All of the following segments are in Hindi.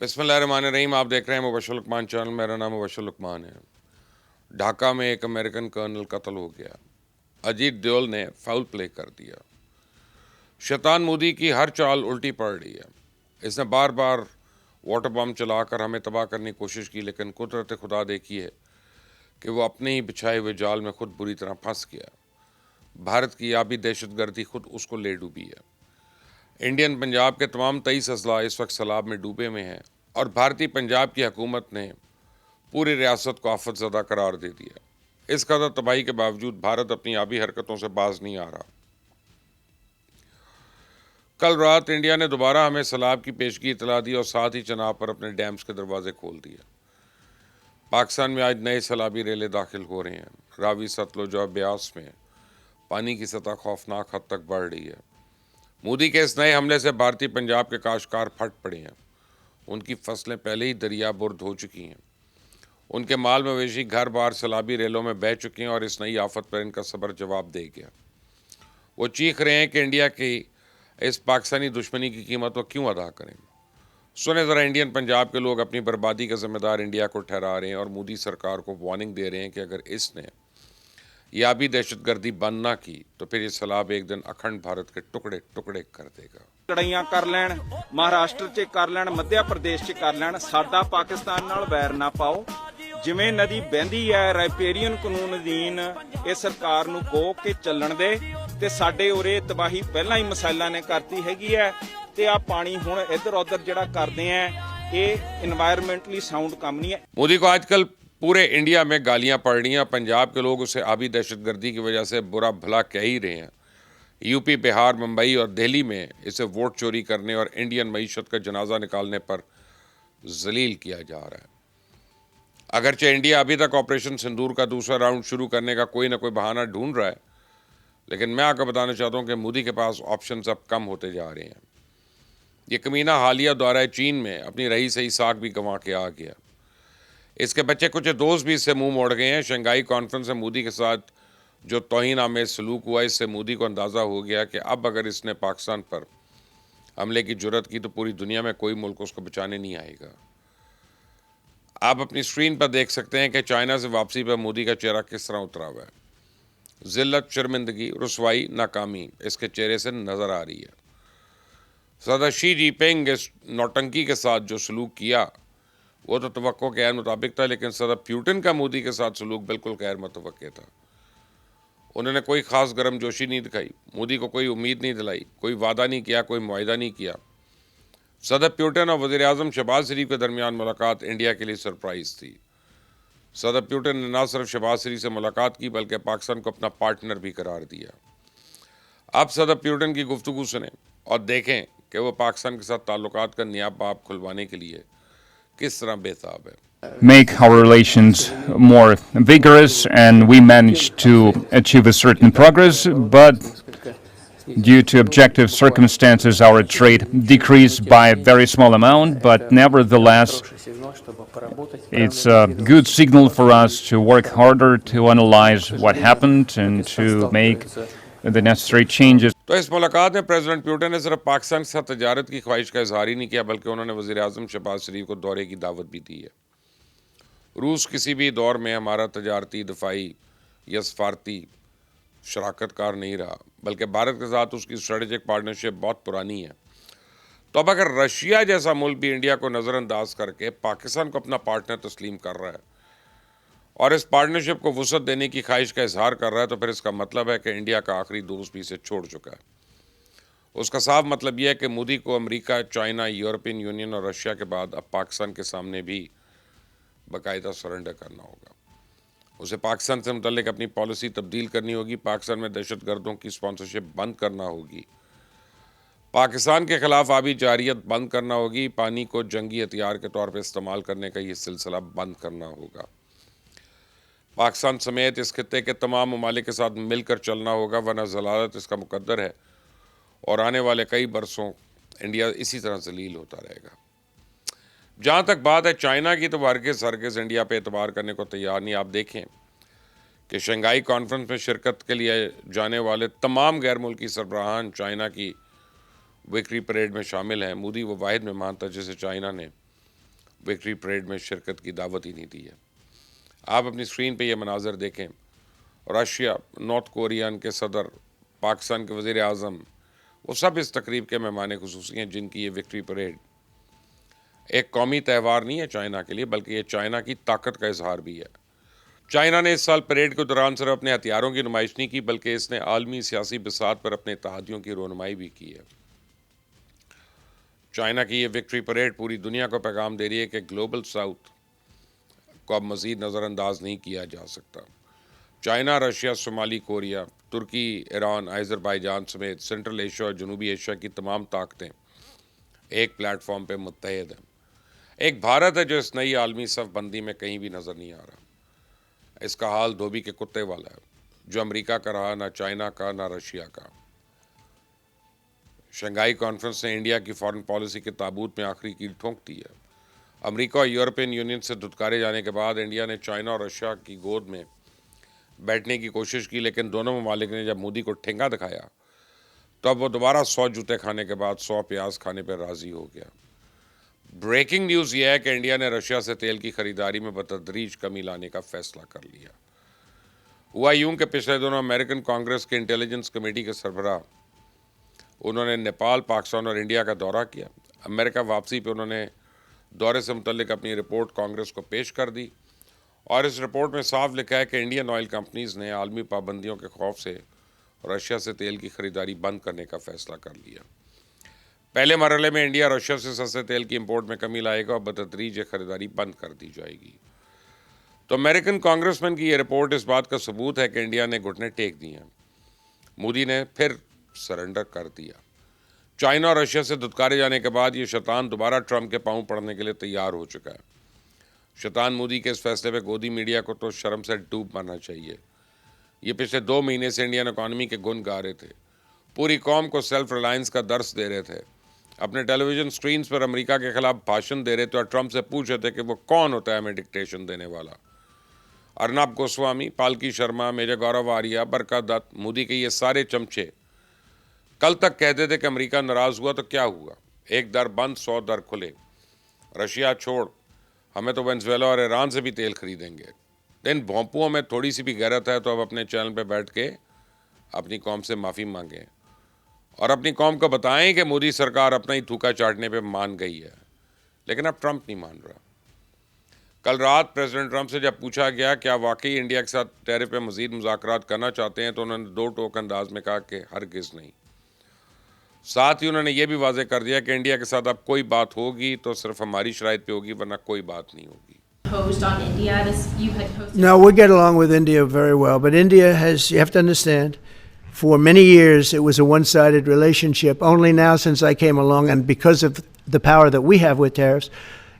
बिस्मिल्लाहिर्रहमानिर्रहीम। आप देख रहे हैं मुबशर लुकमान चैनल। मेरा नाम मुबशर लुकमान है। ढाका में एक अमेरिकन कर्नल कत्ल हो गया। अजीत डोवाल ने फाउल प्ले कर दिया। शैतान मोदी की हर चाल उल्टी पड़ रही है। इसने बार बार वाटर बम चलाकर हमें तबाह करने की कोशिश की, लेकिन कुदरत खुदा देखी है कि वो अपने ही बिछाए हुए जाल में खुद बुरी तरह फंस गया। भारत की आबी दहशतगर्दी खुद उसको ले डूबी है। इंडियन पंजाब के तमाम 23 अजला इस वक्त सैलाब में डूबे हुए हैं और भारतीय पंजाब की हुकूमत ने पूरी रियासत को आफत ज़दा करार दे दिया। इस कदर तबाही के बावजूद भारत अपनी आबी हरकतों से बाज नहीं आ रहा। कल रात इंडिया ने दोबारा हमें सैलाब की पेशगी इतला दी और साथ ही चनाब पर अपने डैम्स के दरवाजे खोल दिए। पाकिस्तान में आज नए सैलाबी रेले दाखिल हो रहे हैं। रावी, सतलुज और ब्यास में पानी की सतह खौफनाक हद तक बढ़ रही है। मोदी के इस नए हमले से भारतीय पंजाब के काश्तकार फट पड़े हैं। उनकी फसलें पहले ही दरिया बुर्द हो चुकी हैं। उनके माल मवेशी घर बार सैलाबी रेलों में बह चुके हैं और इस नई आफत पर इनका सब्र जवाब दे गया। वो चीख रहे हैं कि इंडिया की इस पाकिस्तानी दुश्मनी की कीमत वो क्यों अदा करें। सुने ज़रा, इंडियन पंजाब के लोग अपनी बर्बादी का जिम्मेदार इंडिया को ठहरा रहे हैं और मोदी सरकार को वार्निंग दे रहे हैं कि अगर इसने या भी दहशतगर्दी बंद ना की तो फिर ये सैलाब एक दिन अखंड भारत के टुकड़े टुकड़े कर देगा। ਲੜਾਈਆਂ ਕਰ ਲੈਣ, ਮਹਾਰਾਸ਼ਟਰ 'ਚ ਕਰ ਲੈਣ, ਮੱਧ ਪ੍ਰਦੇਸ਼ 'ਚ ਕਰ ਲੈਣ, ਸਾਡਾ ਪਾਕਿਸਤਾਨ ਨਾਲ ਵੈਰ ਨਾ ਪਾਓ। ਜਿਵੇਂ ਨਦੀ ਵਹਿੰਦੀ ਹੈ ਰਾਈਪੇਰੀਅਨ ਕਾਨੂੰਨ ਅਧੀਨ ਇਹ ਸਰਕਾਰ ਨੂੰ ਕਹੋ ਕਿ ਚੱਲਣ ਦੇ ਤੇ ਸਾਡੇ ਉਰੇ ਤਬਾਹੀ ਪਹਿਲਾਂ ਹੀ ਮਿਸਾਈਲਾਂ ਨੇ ਕਰਤੀ ਹੈਗੀ ਹੈ ਤੇ ਆ ਪਾਣੀ ਹੁਣ ਇੱਧਰ ਉੱਧਰ ਜਿਹੜਾ ਕਰਦੇ ਆ ਇਹ ਇਨਵਾयरमेंटली ਸਾਊਂਡ ਕੰਮ नहीं है। मोदी को आजकल पूरे इंडिया में गालियां पड़ रही हैं। पंजाब के लोग उसे आबी दहशतगर्दी की वजह से बुरा भला कह ही रहे हैं। यूपी, बिहार, मुंबई और दिल्ली में इसे वोट चोरी करने और इंडियन मईशत का जनाजा निकालने पर जलील किया जा रहा है। अगरचे इंडिया अभी तक ऑपरेशन सिंदूर का दूसरा राउंड शुरू करने का कोई ना कोई बहाना ढूंढ रहा है, लेकिन मैं आपको बताना चाहता हूं कि मोदी के पास ऑप्शन अब कम होते जा रहे हैं। ये कमीना हालिया दौरा चीन में अपनी रही सही साख भी गंवा के आ गया। इसके बच्चे कुछ दोस्त भी इससे मुंह मोड़ गए हैं। शंघाई कॉन्फ्रेंस में मोदी के साथ जो तौहीन आमेज सलूक हुआ, इससे मोदी को अंदाज़ा हो गया कि अब अगर इसने पाकिस्तान पर हमले की जुर्रत की तो पूरी दुनिया में कोई मुल्क उसको बचाने नहीं आएगा। आप अपनी स्क्रीन पर देख सकते हैं कि चाइना से वापसी पर मोदी का चेहरा किस तरह उतरा हुआ है। जिल्लत, शर्मिंदगी, रुसवाई, नाकामी इसके चेहरे से नज़र आ रही है। सदर शी जिनपिंग इस नौटंकी के साथ जो सलूक किया वो तो तवक्को के गैर मुताबिक था, लेकिन सदर पुतिन का मोदी के साथ सलूक बिल्कुल गैर मुतवक्के था। उन्होंने कोई ख़ास गर्मजोशी नहीं दिखाई, मोदी को कोई उम्मीद नहीं दिलाई, कोई वादा नहीं किया, कोई मुआहदा नहीं किया। सदर पुतिन और वज़ीर आज़म शहबाज शरीफ के दरमियान मुलाकात इंडिया के लिए सरप्राइज़ थी। सदर पुतिन ने न सिर्फ शहबाज शरीफ से मुलाकात की बल्कि पाकिस्तान को अपना पार्टनर भी करार दिया। अब सदर पुतिन की गुफ्तगू सुने और देखें कि वो पाकिस्तान के साथ ताल्लुकात का नया बाब खुलवाने के लिए किस तरह बेताब है। Make our relations more vigorous, and we managed to achieve a certain progress, but due to objective circumstances, our trade decreased by a very small amount, but nevertheless, it's a good signal for us to work harder to analyze what happened and to make the necessary changes. तो इस मुलाकात में प्रेसिडेंट पुतिन ने सिर्फ पाकिस्तान के साथ तजारत की ख्वाहिश का इजहार ही नहीं किया, बल्कि उन्होंने वज़ीर आज़म शहबाज शरीफ को दौरे की दावत भी दी है। रूस किसी भी दौर में हमारा तजारती, दफाई या सफारती शराकतकार नहीं रहा, बल्कि भारत के साथ उसकी स्ट्रेटेजिक पार्टनरशिप बहुत पुरानी है। तो अब अगर रशिया जैसा मुल्क भी इंडिया को नज़रअंदाज करके पाकिस्तान को अपना पार्टनर तस्लीम कर रहा है और इस पार्टनरशिप को वुसअत देने की ख्वाहिश का इजहार कर रहा है, तो फिर इसका मतलब है कि इंडिया का आखिरी दोस्त भी इसे छोड़ चुका है। उसका साफ मतलब यह है कि मोदी को अमेरिका, चाइना, यूरोपियन यूनियन और रशिया के बाद अब पाकिस्तान के सामने भी बाकायदा सरेंडर करना होगा। उसे पाकिस्तान से मुतल्लिक अपनी पॉलिसी तब्दील करनी होगी। पाकिस्तान में दहशत गर्दों की स्पॉन्सरशिप बंद करना होगी। पाकिस्तान के खिलाफ आबी जारियत बंद करना होगी। पानी को जंगी हथियार के तौर पर इस्तेमाल करने का ये सिलसिला बंद करना होगा। पाकिस्तान समेत इस खित्ते के तमाम ममालिक के साथ मिलकर चलना होगा, वरना जलालत इसका मुकद्दर है और आने वाले कई बरसों इंडिया इसी तरह जलील होता रहेगा। जहाँ तक बात है चाइना की, तो हरगिज़ इंडिया पे एतबार करने को तैयार नहीं। आप देखें कि शंघाई कॉन्फ्रेंस में शिरकत के लिए जाने वाले तमाम गैर मुल्की सरबराहान चाइना की विक्ट्री परेड में शामिल हैं। मोदी वो वाहिद मेहमान था जिसे चाइना ने विक्ट्री परेड में शिरकत की दावत ही नहीं दी है। आप अपनी स्क्रीन पे ये मनाजर देखें, रशिया, नॉर्थ कोरिया के सदर, पाकिस्तान के वज़ीर आज़म, वो सब इस तकरीब के मेहमान खुसूसी हैं, जिनकी ये विक्ट्री परेड एक कौमी त्यौहार नहीं है चाइना के लिए, बल्कि ये चाइना की ताकत का इजहार भी है। चाइना ने इस साल परेड के दौरान सिर्फ अपने हथियारों की नुमाइश नहीं की, बल्कि इसने आलमी सियासी बिसात पर अपने इत्तेहादियों की रोनुमाई भी की है। चाइना की ये विक्ट्री परेड पूरी दुनिया को पैगाम दे रही है कि ग्लोबल साउथ को अब मज़ीद नज़रअंदाज नहीं किया जा सकता। चाइना, रशिया, सोमाली कोरिया, तुर्की, ईरान, अज़रबैजान समेत सेंट्रल एशिया और जनूबी एशिया की तमाम ताकतें एक प्लेटफॉर्म पर मुत्तहद हैं। एक भारत है जो इस नई आलमी सफ़बंदी में कहीं भी नज़र नहीं आ रहा। इसका हाल धोबी के कुत्ते वाला है, जो अमेरिका का रहा, ना चाइना का, ना रशिया का। शंघाई कॉन्फ्रेंस ने इंडिया की फॉरेन पॉलिसी के ताबूत में आखिरी कील ठोंक दी है। अमेरिका और यूरोपियन यूनियन से धुतकारे जाने के बाद इंडिया ने चाइना और रशिया की गोद में बैठने की कोशिश की, लेकिन दोनों ममालिक ने जब मोदी को ठेंगा दिखाया तो अब वो दोबारा 100 जूते खाने के बाद 100 प्याज खाने पर राजी हो गया। ब्रेकिंग न्यूज़ यह है कि इंडिया ने रशिया से तेल की खरीदारी में बतदरीज कमी लाने का फैसला कर लिया। हुआ यूं कि पिछले दिनों अमेरिकन कांग्रेस के इंटेलिजेंस कमेटी के सरबराह उन्होंने नेपाल, पाकिस्तान और इंडिया का दौरा किया। अमेरिका वापसी पे उन्होंने दौरे से मुतल्लिक अपनी रिपोर्ट कांग्रेस को पेश कर दी और इस रिपोर्ट में साफ लिखा है कि इंडियन ऑयल कंपनीज़ ने आलमी पाबंदियों के खौफ से रशिया से तेल की खरीदारी बंद करने का फैसला कर लिया। पहले मरहले में इंडिया रशिया से सस्ते तेल की इंपोर्ट में कमी लाएगा और बतदरीज ये खरीदारी बंद कर दी जाएगी। तो अमेरिकन कांग्रेसमैन की ये रिपोर्ट इस बात का सबूत है कि इंडिया ने घुटने टेक दिए हैं। मोदी ने फिर सरेंडर कर दिया। चाइना और रशिया से धुतकारे जाने के बाद ये शैतान दोबारा ट्रंप के पांव पड़ने के लिए तैयार हो चुका है। शैतान मोदी के इस फैसले पे गोदी मीडिया को तो शर्म से डूब मरना चाहिए। ये पिछले 2 महीने से इंडियन इकॉनमी के गुण गा रहे थे, पूरी कौम को सेल्फ रिलायंस का दर्स दे रहे थे, अपने टेलीविजन स्क्रीन पर अमेरिका के खिलाफ भाषण दे रहे थे और ट्रंप से पूछ रहे थे कि वो कौन होता है हमें डिक्टेशन देने वाला। अर्नब गोस्वामी, पालकी शर्मा, मेजर गौरव आर्या, बरकत दत्त, मोदी के ये सारे चमचे कल तक कहते थे कि अमेरिका नाराज़ हुआ तो क्या हुआ, एक दर बंद 100 दर खुले। रशिया छोड़, हमें तो वेनेजुएला और ईरान से भी तेल खरीदेंगे। इन भोंपुओं में थोड़ी सी भी गैरत है तो अब अपने चैनल पे बैठ के अपनी कौम से माफ़ी मांगें और अपनी कौम को बताएं कि मोदी सरकार अपना ही थूका चाटने पे मान गई है। लेकिन अब ट्रंप नहीं मान रहा। कल रात प्रेसिडेंट ट्रंप से जब पूछा गया क्या वाकई इंडिया के साथ टैरिफ पे मज़ीद मुज़ाकरात करना चाहते हैं, तो उन्होंने 2 टोक अंदाज में कहा कि हरगिज़ नहीं। साथ ही उन्होंने ये भी वाज़ेह कर दिया कि इंडिया के साथ अब कोई बात होगी तो सिर्फ हमारी शराइत पे होगी, वरना कोई बात नहीं होगी। No, we get along with India very well, but India has, you have to understand, for many years it was a one-sided relationship. Only now since I came along, and because of the power that we have with tariffs,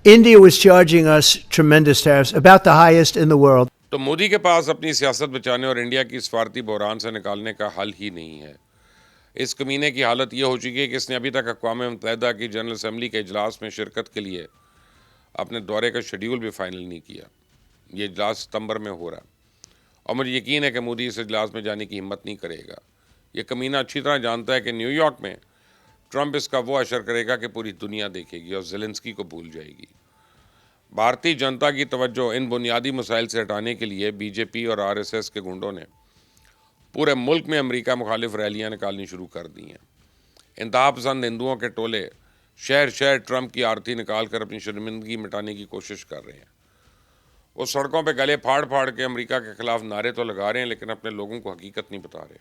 India was charging us tremendous tariffs, about the highest in the world. तो मोदी के पास अपनी सियासत बचाने और इंडिया की स्वार्थी बहरान से निकालने का हल ही नहीं है। इस कमीने की हालत ये हो चुकी है कि इसने अभी तक अक़वाम मुत्तहिदा की जनरल असम्बली के इजलास में शिरकत के लिए अपने दौरे का शेड्यूल भी फाइनल नहीं किया। ये इजलास सितंबर में हो रहा और मुझे यकीन है कि मोदी इस इजलास में जाने की हिम्मत नहीं करेगा। ये कमीना अच्छी तरह जानता है कि न्यूयॉर्क में ट्रंप इसका वो असर करेगा कि पूरी दुनिया देखेगी और ज़ेलेंस्की को भूल जाएगी। भारतीय जनता की तवज्जो इन बुनियादी मसाइल से हटाने के लिए बीजेपी और आरएसएस के गुंडों ने पूरे मुल्क में अमेरिका मुखालिफ रैलियां निकालनी शुरू कर दी हैं। इंतहा पसंद हिंदुओं के टोले शहर शहर ट्रंप की आरती निकाल कर अपनी शर्मिंदगी मिटाने की कोशिश कर रहे हैं। वो सड़कों पे गले फाड़ फाड़ के अमेरिका के खिलाफ नारे तो लगा रहे हैं, लेकिन अपने लोगों को हकीकत नहीं बता रहे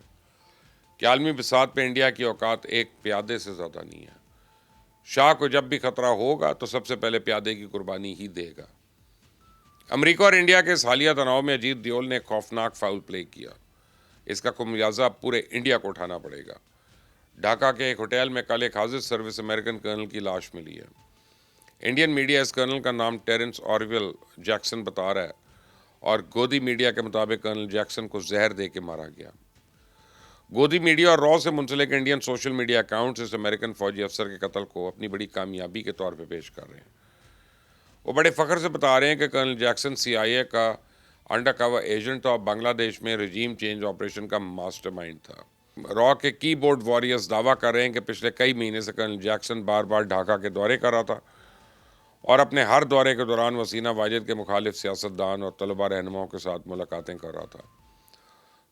कि आलमी बिसात पे इंडिया की औकात एक प्यादे से ज़्यादा नहीं है। शाह को जब भी खतरा होगा तो सबसे पहले प्यादे की कुर्बानी ही देगा। अमेरिका और इंडिया के इस हालिया तनाव में अजीत दियोल ने खौफनाक फाउल प्ले किया। इसका खुमियाजा पूरे इंडिया को उठाना पड़ेगा। ढाका के एक होटल में कल एक हाजिर सर्विस अमेरिकन कर्नल की लाश मिली है। इंडियन मीडिया इस कर्नल का नाम टेरेंस ऑरवेल जैक्सन बता रहा है और गोदी मीडिया के मुताबिक कर्नल जैक्सन को जहर दे के मारा गया। गोदी मीडिया और रॉ से मुंसलिक इंडियन सोशल मीडिया अकाउंट्स इस अमेरिकन फौजी अफसर के कत्ल को अपनी बड़ी कामयाबी के तौर पर पेश कर रहे हैं। वो बड़े फ़ख्र से बता रहे हैं कि कर्नल जैक्सन CIA का अंडर कवर एजेंट और बांग्लादेश में रजीम चेंज ऑपरेशन का मास्टरमाइंड था। रॉ के कीबोर्ड वॉरियर्स दावा कर रहे हैं कि पिछले कई महीने से कर्नल जैक्सन बार बार ढाका के दौरे कर रहा था और अपने हर दौरे के दौरान वसीना वाजिद के मुखालिफ सियासतदान और तलबा रहनुमाओं के साथ मुलाकातें कर रहा था।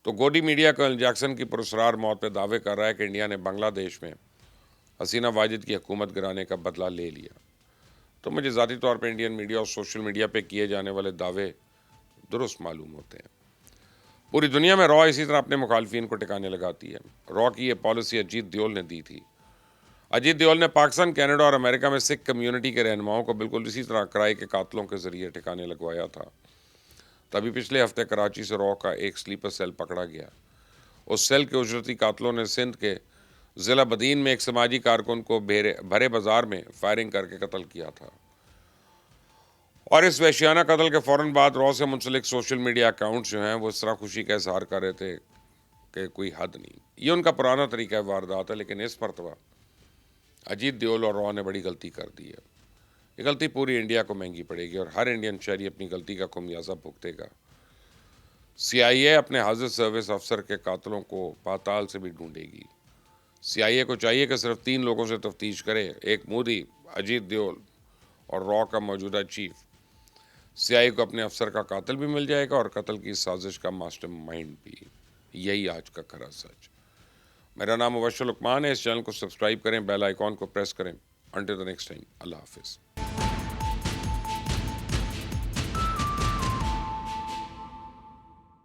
तो गोदी मीडिया कर्नल जैक्सन की पुरस्कार मौत पर दावे कर रहा है कि इंडिया ने बांग्लादेश में हसीना वाजिद की हुकूमत गिराने का बदला ले लिया। तो मुझे ज़ाती तौर पर इंडियन मीडिया और सोशल मीडिया पे किए जाने वाले दावे दुरुस्त मालूम होते हैं। पूरी दुनिया में रॉ इसी तरह अपने मुखालफिन को टिकाने लगाती है। रॉ की ये पॉलिसी अजीत दियोल ने दी थी। अजीत दियोल ने पाकिस्तान, कनाडा और अमेरिका में सिख कम्युनिटी के रहनुमाओं को बिल्कुल इसी तरह कराए के कातलों के जरिए ठिकाने लगवाया था। तभी पिछले हफ्ते कराची से रॉ का एक स्लीपर सेल पकड़ा गया। उस सेल के उजरती कातलों ने सिंध के ज़िला बदीन में एक समाजी कारकुन को भरे बाजार में फायरिंग करके कत्ल किया था। और इस वहशियाना कत्ल के फ़ौरन बाद रॉ से मुंसलिक सोशल मीडिया अकाउंट्स जो हैं वो इस तरह खुशी का इजहार कर रहे थे कि कोई हद नहीं। ये उनका पुराना तरीका है वारदात है, लेकिन इस मरतबा अजीत दियोल और रॉ ने बड़ी गलती कर दी है। ये गलती पूरी इंडिया को महंगी पड़ेगी और हर इंडियन शहरी अपनी गलती का खुमियाजा भुगतेगा। CIA अपने हाजिर सर्विस अफसर के कातलों को पाताल से भी ढूंढेगी। CIA को चाहिए कि सिर्फ 3 लोगों से तफ्तीश करे, एक मोदी, अजीत दियोल और रॉ का मौजूदा चीफ। CIA को अपने अफसर का कातिल भी मिल जाएगा और कत्ल की साजिश का मास्टरमाइंड भी। यही आज का खरा सच। मेरा नाम मुबश्शिर लुकमान है। इस चैनल को सब्सक्राइब करें, बेल आइकॉन को प्रेस करें। अंटिल द नेक्स्ट टाइम, अल्लाह हाफिज़।